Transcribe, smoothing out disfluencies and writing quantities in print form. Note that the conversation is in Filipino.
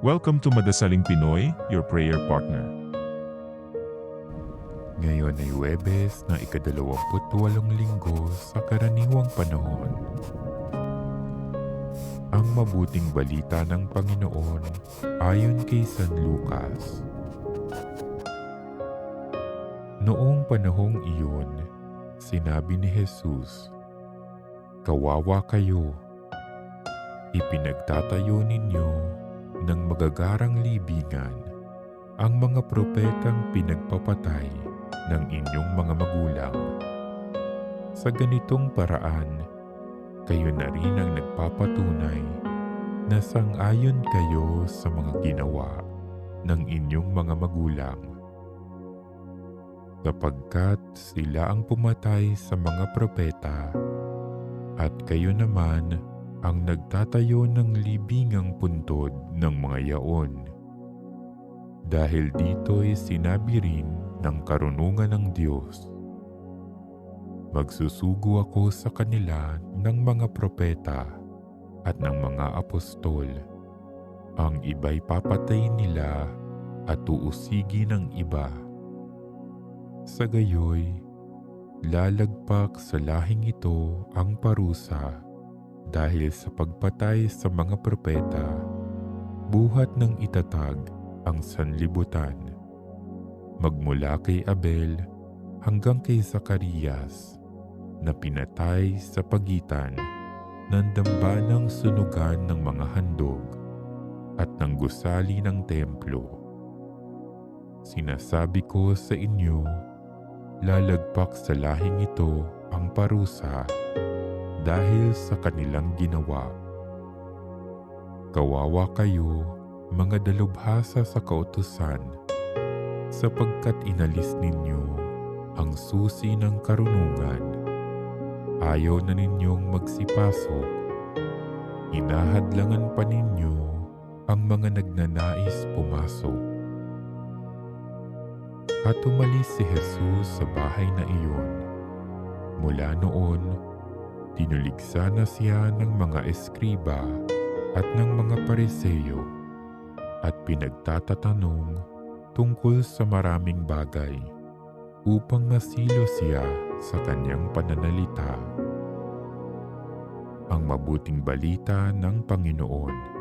Welcome to Madasaling Pinoy, your prayer partner. Ngayon ay Huwebes na ika-28 linggo sa karaniwang panahon. Ang mabuting balita ng Panginoon ayon kay San Lucas. Noong panahong iyon, sinabi ni Jesus, "Kawawa kayo, ipinagtatayo ninyo ng magagarang libingan ang mga propetang pinagpapatay ng inyong mga magulang. Sa ganitong paraan, kayo na rin ang nagpapatunay na sang-ayon kayo sa mga ginawa ng inyong mga magulang. Sapagkat sila ang pumatay sa mga propeta at kayo naman ang nagtatayo ng libingang puntod ng mga yaon. Dahil dito'y sinabi rin ng karunungan ng Diyos, magsusugo ako sa kanila ng mga propeta at ng mga apostol. Ang iba'y papatay nila at uusigi ng iba. Sa gayoy, lalagpak sa lahing ito ang parusa dahil sa pagpatay sa mga propeta, buhat ng itatag ang sanlibutan, magmula kay Abel hanggang kay Zacarias na pinatay sa pagitan ng dambanang sunugan ng mga handog at ng gusali ng templo. Sinasabi ko sa inyo, lalagpak sa lahing ito ang parusa dahil sa kanilang ginawa. Kawawa kayo, mga dalubhasa sa kautusan, sapagkat inalis ninyo ang susi ng karunungan. Ayaw na ninyong magsipasok. Inahadlangan pa ninyo ang mga nagnanais pumasok. At umalis si Jesus sa bahay na iyon. Mula noon, tinuligsa na siya ng mga eskriba at ng mga pariseyo at pinagtatatanong tungkol sa maraming bagay upang masilo siya sa kanyang pananalita. Ang mabuting balita ng Panginoon.